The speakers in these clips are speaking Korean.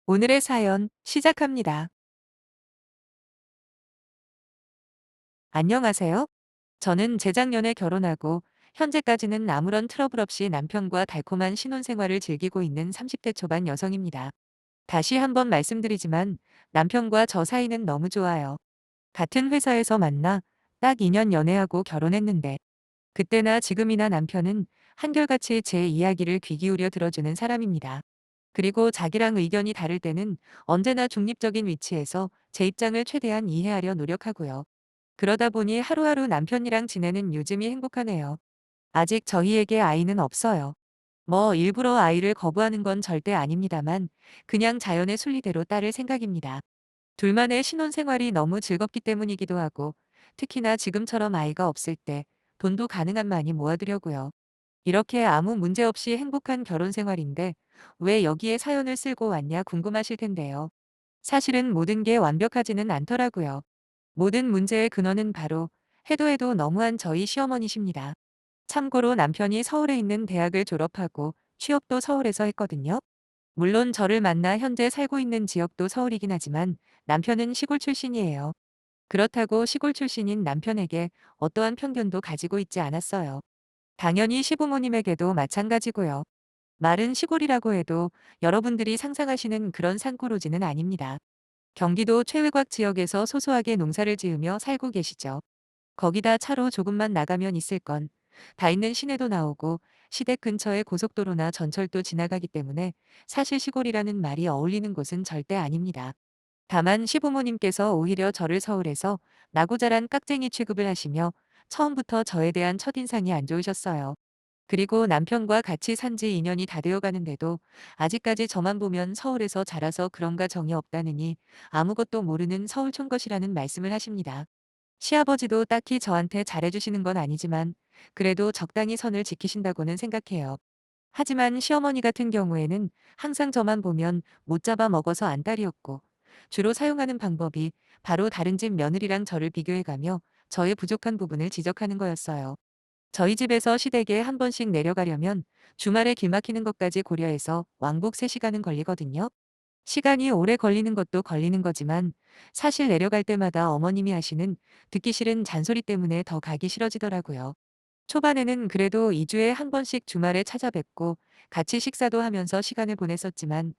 오늘의 사연 시작합니다. 안녕하세요. 저는 재작년에 결혼하고 현재까지는 아무런 트러블 없이 남편과 달콤한 신혼생활을 즐기고 있는 30대 초반 여성입니다. 다시 한번 말씀드리지만 남편과 저 사이는 너무 좋아요. 같은 회사에서 만나 딱 2년 연애하고 결혼했는데 그때나 지금이나 남편은 한결같이 제 이야기를 귀 기울여 들어주는 사람입니다. 그리고 자기랑 의견이 다를 때는 언제나 중립적인 위치에서 제 입장을 최대한 이해하려 노력하고요. 그러다 보니 하루하루 남편이랑 지내는 요즘이 행복하네요. 아직 저희에게 아이는 없어요. 뭐 일부러 아이를 거부하는 건 절대 아닙니다만 그냥 자연의 순리대로 따를 생각입니다. 둘만의 신혼생활이 너무 즐겁기 때문이기도 하고 특히나 지금처럼 아이가 없을 때 돈도 가능한 많이 모아두려고요. 이렇게 아무 문제 없이 행복한 결혼 생활인데 왜 여기에 사연을 쓸고 왔냐 궁금하실 텐데요. 사실은 모든 게 완벽하지는 않더라고요. 모든 문제의 근원은 바로 해도 해도 너무한 저희 시어머니십니다. 참고로 남편이 서울에 있는 대학을 졸업하고 취업도 서울에서 했거든요. 물론 저를 만나 현재 살고 있는 지역도 서울이긴 하지만 남편은 시골 출신이에요. 그렇다고 시골 출신인 남편에게 어떠한 편견도 가지고 있지 않았어요. 당연히 시부모님에게도 마찬가지고요. 말은 시골이라고 해도 여러분들이 상상하시는 그런 산골오지는 아닙니다. 경기도 최외곽 지역에서 소소하게 농사를 지으며 살고 계시죠. 거기다 차로 조금만 나가면 있을 건 다 있는 시내도 나오고 시댁 근처에 고속도로나 전철도 지나가기 때문에 사실 시골이라는 말이 어울리는 곳은 절대 아닙니다. 다만 시부모님께서 오히려 저를 서울에서 나고 자란 깍쟁이 취급을 하시며 처음부터 저에 대한 첫인상이 안 좋으셨어요. 그리고 남편과 같이 산지 2년이 다 되어 가는데도 아직까지 저만 보면 서울에서 자라서 그런가 정이 없다느니 아무것도 모르는 서울 촌것이라는 말씀을 하십니다. 시아버지도 딱히 저한테 잘해주시는 건 아니지만 그래도 적당히 선을 지키신다고는 생각해요. 하지만 시어머니 같은 경우에는 항상 저만 보면 못 잡아 먹어서 안달이었고 주로 사용하는 방법이 바로 다른 집 며느리랑 저를 비교해가며 저의 부족한 부분을 지적하는 거였어요. 저희 집에서 시댁에 한 번씩 내려가려면 주말에 길 막히는 것까지 고려해서 왕복 3시간은 걸리거든요. 시간이 오래 걸리는 것도 걸리는 거지만 사실 내려갈 때마다 어머님이 하시는 듣기 싫은 잔소리 때문에 더 가기 싫어지더라고요. 초반에는 그래도 2주에 한 번씩 주말에 찾아뵙고 같이 식사도 하면서 시간을 보냈었지만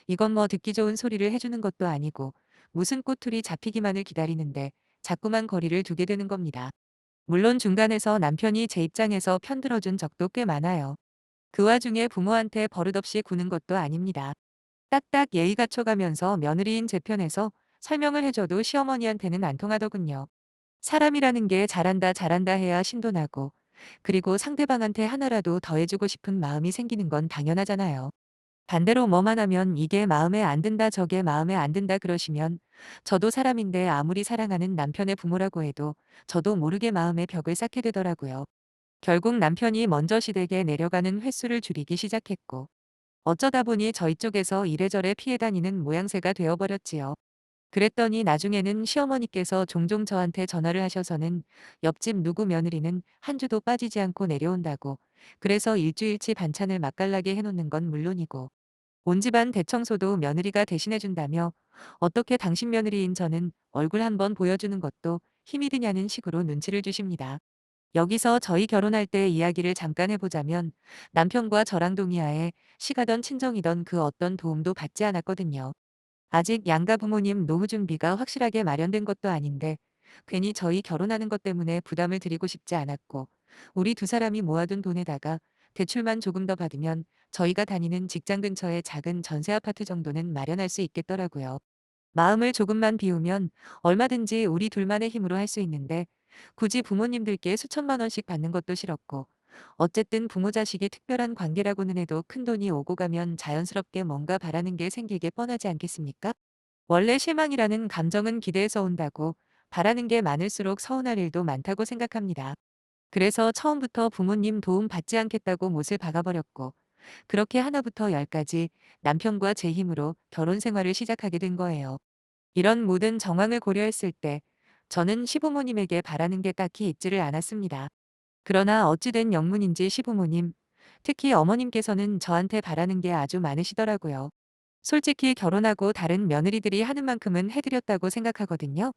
이건 뭐 듣기 좋은 소리를 해주는 것도 아니고 무슨 꼬투리 잡히기만을 기다리는데 자꾸만 거리를 두게 되는 겁니다. 물론 중간에서 남편이 제 입장에서 편들어준 적도 꽤 많아요. 그 와중에 부모한테 버릇없이 구는 것도 아닙니다. 딱딱 예의 갖춰가면서 며느리인 제 편에서 설명을 해줘도 시어머니한테는 안 통하더군요. 사람이라는 게 잘한다 잘한다 해야 신도 나고 그리고 상대방한테 하나라도 더 해주고 싶은 마음이 생기는 건 당연하잖아요. 반대로 뭐만 하면 이게 마음에 안 든다 저게 마음에 안 든다 그러시면 저도 사람인데 아무리 사랑하는 남편의 부모라고 해도 저도 모르게 마음에 벽을 쌓게 되더라고요. 결국 남편이 먼저 시댁에 내려가는 횟수를 줄이기 시작했고 어쩌다 보니 저희 쪽에서 이래저래 피해 다니는 모양새가 되어버렸지요. 그랬더니 나중에는 시어머니께서 종종 저한테 전화를 하셔서는 옆집 누구 며느리는 한 주도 빠지지 않고 내려온다고 그래서 일주일치 반찬을 맛깔나게 해놓는 건 물론이고 온 집안 대청소도 며느리가 대신해준다며 어떻게 당신 며느리인 저는 얼굴 한번 보여주는 것도 힘이 드냐는 식으로 눈치를 주십니다. 여기서 저희 결혼할 때 이야기를 잠깐 해보자면 남편과 저랑 동의하에 시가던 친정이던 그 어떤 도움도 받지 않았거든요. 아직 양가 부모님 노후 준비가 확실하게 마련된 것도 아닌데 괜히 저희 결혼하는 것 때문에 부담을 드리고 싶지 않았고 우리 두 사람이 모아둔 돈에다가 대출만 조금 더 받으면 저희가 다니는 직장 근처에 작은 전세 아파트 정도는 마련할 수 있겠더라고요. 마음을 조금만 비우면 얼마든지 우리 둘만의 힘으로 할 수 있는데 굳이 부모님들께 수천만 원씩 받는 것도 싫었고 어쨌든 부모 자식이 특별한 관계라고는 해도 큰돈이 오고 가면 자연스럽게 뭔가 바라는 게 생기게 뻔하지 않겠습니까? 원래 실망이라는 감정은 기대에서 온다고 바라는 게 많을수록 서운할 일도 많다고 생각합니다. 그래서 처음부터 부모님 도움 받지 않겠다고 못을 박아버렸고 그렇게 하나부터 열까지 남편과 제 힘으로 결혼 생활을 시작하게 된 거예요. 이런 모든 정황을 고려했을 때 저는 시부모님에게 바라는 게 딱히 있지를 않았습니다. 그러나 어찌된 영문인지 시부모님, 특히 어머님께서는 저한테 바라는 게 아주 많으시더라고요. 솔직히 결혼하고 다른 며느리들이 하는 만큼은 해드렸다고 생각하거든요.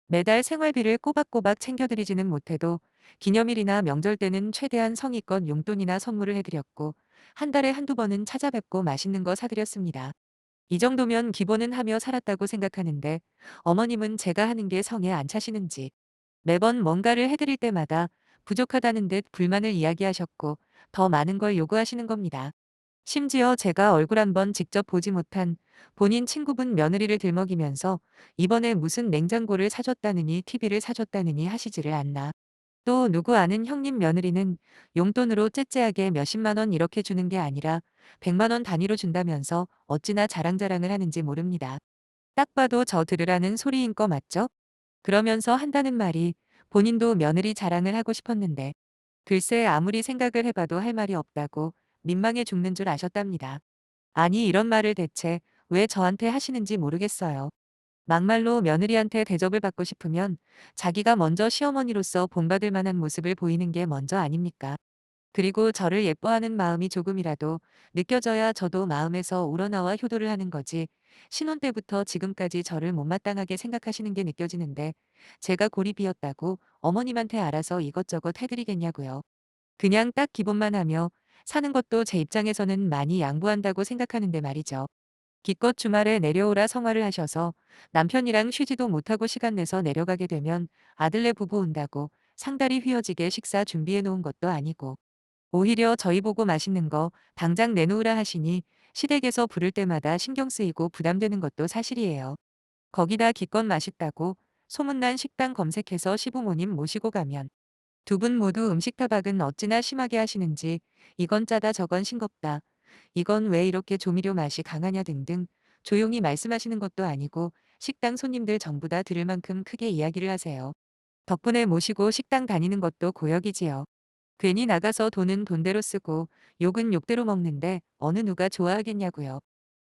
매달 생활비를 꼬박꼬박 챙겨드리지는 못해도 기념일이나 명절 때는 최대한 성의껏 용돈이나 선물을 해드렸고 한 달에 한두 번은 찾아뵙고 맛있는 거 사드렸습니다. 이 정도면 기본은 하며 살았다고 생각하는데 어머님은 제가 하는 게 성에 안 차시는지 매번 뭔가를 해드릴 때마다 부족하다는 듯 불만을 이야기하셨고 더 많은 걸 요구하시는 겁니다. 심지어 제가 얼굴 한번 직접 보지 못한 본인 친구분 며느리를 들먹이면서 이번에 무슨 냉장고를 사줬다느니 TV를 사줬다느니 하시지를 않나. 또 누구 아는 형님 며느리는 용돈으로 째째하게 몇십만 원 이렇게 주는 게 아니라 100만 원 단위로 준다면서 어찌나 자랑자랑을 하는지 모릅니다. 딱 봐도 저 들으라는 소리인 거 맞죠? 그러면서 한다는 말이 본인도 며느리 자랑을 하고 싶었는데 글쎄 아무리 생각을 해봐도 할 말이 없다고 민망해 죽는 줄 아셨답니다. 아니 이런 말을 대체 왜 저한테 하시는지 모르겠어요. 막말로 며느리한테 대접을 받고 싶으면 자기가 먼저 시어머니로서 본받을 만한 모습을 보이는 게 먼저 아닙니까? 그리고 저를 예뻐하는 마음이 조금이라도 느껴져야 저도 마음에서 우러나와 효도를 하는 거지. 신혼 때부터 지금까지 저를 못마땅하게 생각하시는 게 느껴지는데 제가 골이 비었다고 어머님한테 알아서 이것저것 해드리겠냐고요. 그냥 딱 기본만 하며 사는 것도 제 입장에서는 많이 양보한다고 생각하는데 말이죠. 기껏 주말에 내려오라 성화를 하셔서 남편이랑 쉬지도 못하고 시간 내서 내려가게 되면 아들네 부부 온다고 상다리 휘어지게 식사 준비해 놓은 것도 아니고 오히려 저희 보고 맛있는 거 당장 내놓으라 하시니 시댁에서 부를 때마다 신경 쓰이고 부담되는 것도 사실이에요. 거기다 기껏 맛있다고 소문난 식당 검색해서 시부모님 모시고 가면 두 분 모두 음식 타박은 어찌나 심하게 하시는지 이건 짜다 저건 싱겁다. 이건 왜 이렇게 조미료 맛이 강하냐 등등 조용히 말씀하시는 것도 아니고 식당 손님들 전부 다 들을 만큼 크게 이야기를 하세요. 덕분에 모시고 식당 다니는 것도 고역이지요. 괜히 나가서 돈은 돈대로 쓰고 욕은 욕대로 먹는데 어느 누가 좋아하겠냐고요.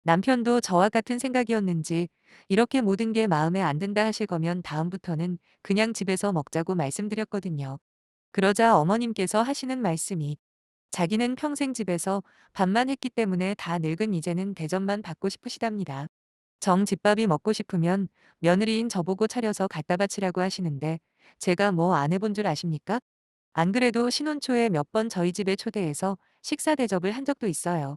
남편도 저와 같은 생각이었는지 이렇게 모든 게 마음에 안 든다 하실 거면 다음부터는 그냥 집에서 먹자고 말씀드렸거든요. 그러자 어머님께서 하시는 말씀이 자기는 평생 집에서 밥만 했기 때문에 다 늙은 이제는 대접만 받고 싶으시답니다. 정집밥이 먹고 싶으면 며느리인 저보고 차려서 갖다 바치라고 하시는데 제가 뭐 안 해본 줄 아십니까? 안 그래도 신혼 초에 몇 번 저희 집에 초대해서 식사 대접을 한 적도 있어요.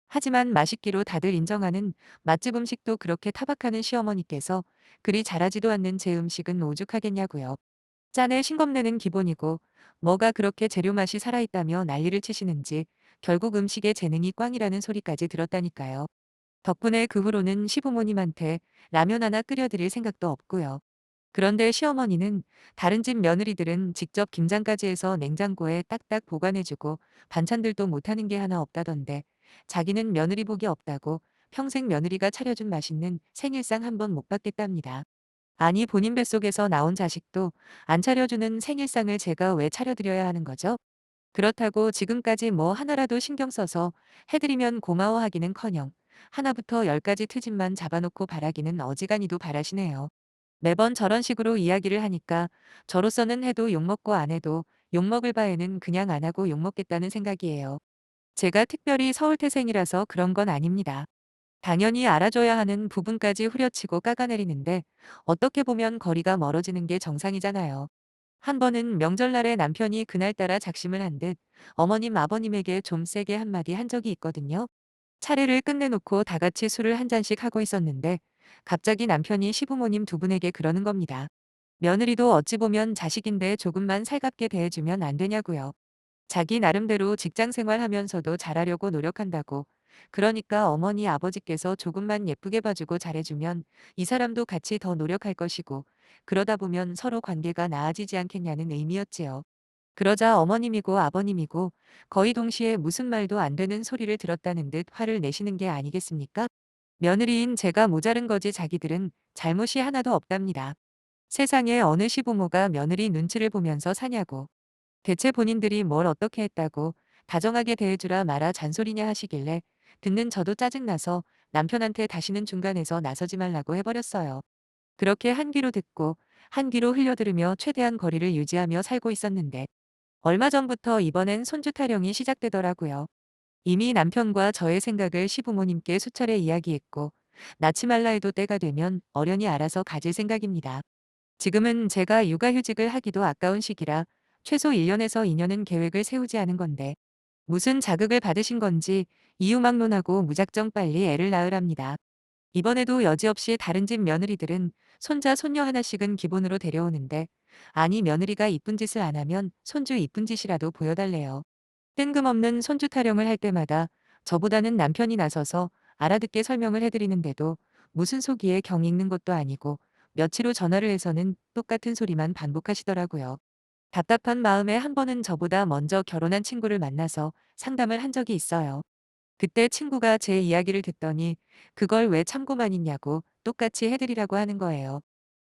하지만 맛있기로 다들 인정하는 맛집 음식도 그렇게 타박하는 시어머니께서 그리 잘하지도 않는 제 음식은 오죽하겠냐고요. 짠에 싱겁내는 기본이고 뭐가 그렇게 재료 맛이 살아있다며 난리를 치시는지 결국 음식에 재능이 꽝이라는 소리까지 들었다니까요. 덕분에 그 후로는 시부모님한테 라면 하나 끓여드릴 생각도 없고요. 그런데 시어머니는 다른 집 며느리들은 직접 김장까지 해서 냉장고에 딱딱 보관해주고 반찬들도 못하는 게 하나 없다던데 자기는 며느리 복이 없다고 평생 며느리가 차려준 맛있는 생일상 한 번 못 받겠답니다. 아니 본인 뱃속에서 나온 자식도 안 차려주는 생일상을 제가 왜 차려드려야 하는 거죠? 그렇다고 지금까지 뭐 하나라도 신경 써서 해드리면 고마워하기는커녕 하나부터 열까지 트집만 잡아놓고 바라기는 어지간히도 바라시네요. 매번 저런 식으로 이야기를 하니까 저로서는 해도 욕먹고 안 해도 욕먹을 바에는 그냥 안 하고 욕먹겠다는 생각이에요. 제가 특별히 서울태생이라서 그런 건 아닙니다. 당연히 알아줘야 하는 부분까지 후려치고 깎아내리는데 어떻게 보면 거리가 멀어지는 게 정상이잖아요. 한 번은 명절날에 남편이 그날따라 작심을 한 듯 어머님 아버님에게 좀 세게 한마디 한 적이 있거든요. 차례를 끝내놓고 다 같이 술을 한 잔씩 하고 있었는데 갑자기 남편이 시부모님 두 분에게 그러는 겁니다. 며느리도 어찌 보면 자식인데 조금만 살갑게 대해주면 안 되냐고요. 자기 나름대로 직장 생활하면서도 잘하려고 노력한다고. 그러니까 어머니 아버지께서 조금만 예쁘게 봐주고 잘해주면 이 사람도 같이 더 노력할 것이고 그러다 보면 서로 관계가 나아지지 않겠냐는 의미였지요. 그러자 어머님이고 아버님이고 거의 동시에 무슨 말도 안 되는 소리를 들었다는 듯 화를 내시는 게 아니겠습니까? 며느리인 제가 모자른 거지 자기들은 잘못이 하나도 없답니다. 세상에 어느 시부모가 며느리 눈치를 보면서 사냐고. 대체 본인들이 뭘 어떻게 했다고 다정하게 대해주라 마라 잔소리냐 하시길래 듣는 저도 짜증나서 남편한테 다시는 중간에서 나서지 말라고 해버렸어요. 그렇게 한 귀로 듣고 한 귀로 흘려들으며 최대한 거리를 유지하며 살고 있었는데 얼마 전부터 이번엔 손주 타령이 시작되더라고요. 이미 남편과 저의 생각을 시부모님께 수차례 이야기했고, 낳지 말라 해도 때가 되면 어련히 알아서 가질 생각입니다. 지금은 제가 육아휴직을 하기도 아까운 시기라 최소 1년에서 2년은 계획을 세우지 않은 건데, 무슨 자극을 받으신 건지 이유 막론하고 무작정 빨리 애를 낳으랍니다. 이번에도 여지없이 다른 집 며느리들은 손자 손녀 하나씩은 기본으로 데려오는데, 아니 며느리가 이쁜 짓을 안 하면 손주 이쁜 짓이라도 보여달래요. 뜬금없는 손주 타령을 할 때마다 저보다는 남편이 나서서 알아듣게 설명을 해드리는데도 무슨 속이에 경 읽는 것도 아니고 며칠 후 전화를 해서는 똑같은 소리만 반복하시더라고요. 답답한 마음에 한 번은 저보다 먼저 결혼한 친구를 만나서 상담을 한 적이 있어요. 그때 친구가 제 이야기를 듣더니 그걸 왜 참고만 있냐고 똑같이 해드리라고 하는 거예요.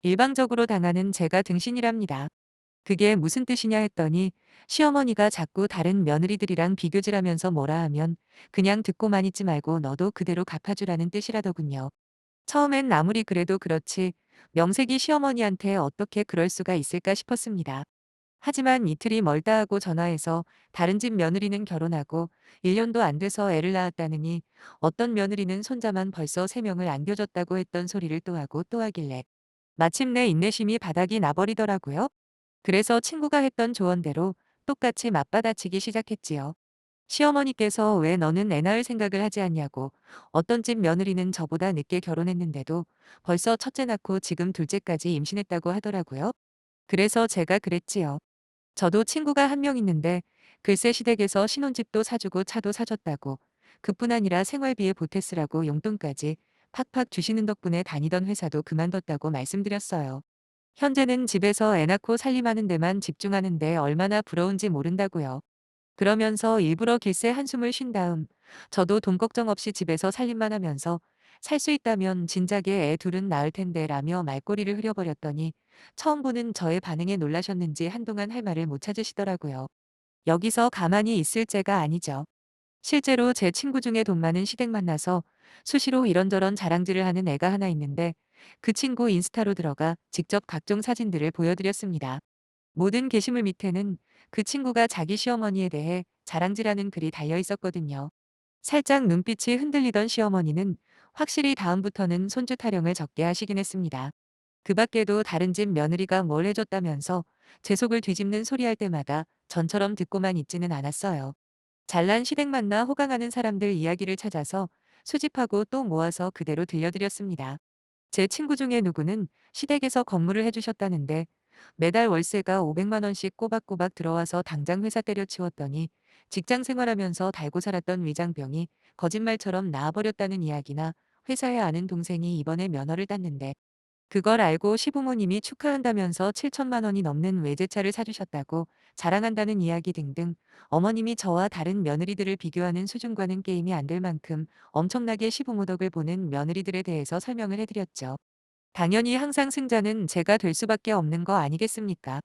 일방적으로 당하는 제가 등신이랍니다. 그게 무슨 뜻이냐 했더니 시어머니가 자꾸 다른 며느리들이랑 비교질하면서 뭐라 하면 그냥 듣고만 있지 말고 너도 그대로 갚아주라는 뜻이라더군요. 처음엔 아무리 그래도 그렇지 명색이 시어머니한테 어떻게 그럴 수가 있을까 싶었습니다. 하지만 이틀이 멀다 하고 전화해서 다른 집 며느리는 결혼하고 1년도 안 돼서 애를 낳았다느니 어떤 며느리는 손자만 벌써 3명을 안겨줬다고 했던 소리를 또 하고 또 하길래 마침내 인내심이 바닥이 나버리더라고요. 그래서 친구가 했던 조언대로 똑같이 맞받아치기 시작했지요. 시어머니께서 왜 너는 애 낳을 생각을 하지 않냐고, 어떤 집 며느리는 저보다 늦게 결혼했는데도 벌써 첫째 낳고 지금 둘째까지 임신했다고 하더라고요. 그래서 제가 그랬지요. 저도 친구가 한 명 있는데 글쎄 시댁에서 신혼집도 사주고 차도 사줬다고, 그뿐 아니라 생활비에 보태 쓰라고 용돈까지 팍팍 주시는 덕분에 다니던 회사도 그만뒀다고 말씀드렸어요. 현재는 집에서 애 낳고 살림하는 데만 집중하는데 얼마나 부러운지 모른다고요. 그러면서 일부러 길새 한숨을 쉰 다음 저도 돈 걱정 없이 집에서 살림만 하면서 살 수 있다면 진작에 애 둘은 낳을 텐데 라며 말꼬리를 흐려버렸더니 처음 보는 저의 반응에 놀라셨는지 한동안 할 말을 못 찾으시더라고요. 여기서 가만히 있을 죄가 아니죠. 실제로 제 친구 중에 돈 많은 시댁 만나서 수시로 이런저런 자랑질을 하는 애가 하나 있는데, 그 친구 인스타로 들어가 직접 각종 사진들을 보여드렸습니다. 모든 게시물 밑에는 그 친구가 자기 시어머니에 대해 자랑질하는 글이 달려 있었거든요. 살짝 눈빛이 흔들리던 시어머니는 확실히 다음부터는 손주 타령을 적게 하시긴 했습니다. 그 밖에도 다른 집 며느리가 뭘 해줬다면서 제 속을 뒤집는 소리 할 때마다 전처럼 듣고만 있지는 않았어요. 잘난 시댁 만나 호강하는 사람들 이야기를 찾아서 수집하고 또 모아서 그대로 들려드렸습니다. 제 친구 중에 누구는 시댁에서 건물을 해주셨다는데 매달 월세가 500만 원씩 꼬박꼬박 들어와서 당장 회사 때려치웠더니 직장 생활하면서 달고 살았던 위장병이 거짓말처럼 나아버렸다는 이야기나, 회사에 아는 동생이 이번에 면허를 땄는데 그걸 알고 시부모님이 축하한다면서 7천만 원이 넘는 외제차를 사주셨다고 자랑한다는 이야기 등등, 어머님이 저와 다른 며느리들을 비교하는 수준과는 게임이 안 될 만큼 엄청나게 시부모 덕을 보는 며느리들에 대해서 설명을 해드렸죠. 당연히 항상 승자는 제가 될 수밖에 없는 거 아니겠습니까?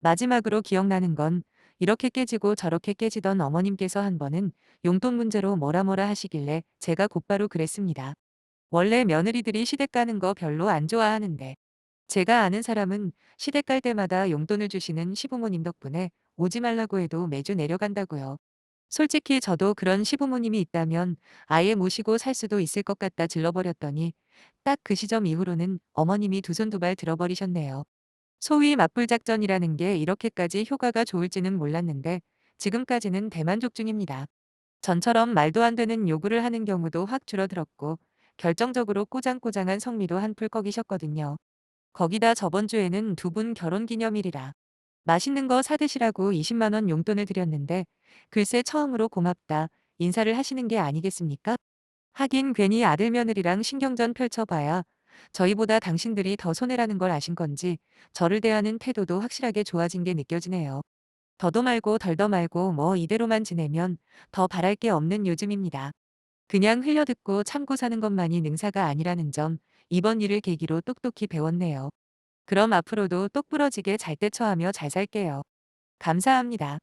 마지막으로 기억나는 건 이렇게 깨지고 저렇게 깨지던 어머님께서 한 번은 용돈 문제로 뭐라 뭐라 하시길래 제가 곧바로 그랬습니다. 원래 며느리들이 시댁 가는 거 별로 안 좋아하는데, 제가 아는 사람은 시댁 갈 때마다 용돈을 주시는 시부모님 덕분에 오지 말라고 해도 매주 내려간다고요. 솔직히 저도 그런 시부모님이 있다면 아예 모시고 살 수도 있을 것 같다 질러버렸더니 딱 그 시점 이후로는 어머님이 두 손 두 발 들어버리셨네요. 소위 맞불 작전이라는 게 이렇게까지 효과가 좋을지는 몰랐는데 지금까지는 대만족 중입니다. 전처럼 말도 안 되는 요구를 하는 경우도 확 줄어들었고, 결정적으로 꼬장꼬장한 성미도 한풀 꺾이셨거든요. 거기다 저번 주에는 두 분 결혼기념일이라 맛있는 거 사드시라고 20만 원 용돈을 드렸는데 글쎄 처음으로 고맙다 인사를 하시는 게 아니겠습니까? 하긴 괜히 아들 며느리랑 신경전 펼쳐봐야 저희보다 당신들이 더 손해라는 걸 아신 건지 저를 대하는 태도도 확실하게 좋아진 게 느껴지네요. 더도 말고 덜도 말고 뭐 이대로만 지내면 더 바랄 게 없는 요즘입니다. 그냥 흘려듣고 참고 사는 것만이 능사가 아니라는 점, 이번 일을 계기로 똑똑히 배웠네요. 그럼 앞으로도 똑부러지게 잘 대처하며 잘 살게요. 감사합니다.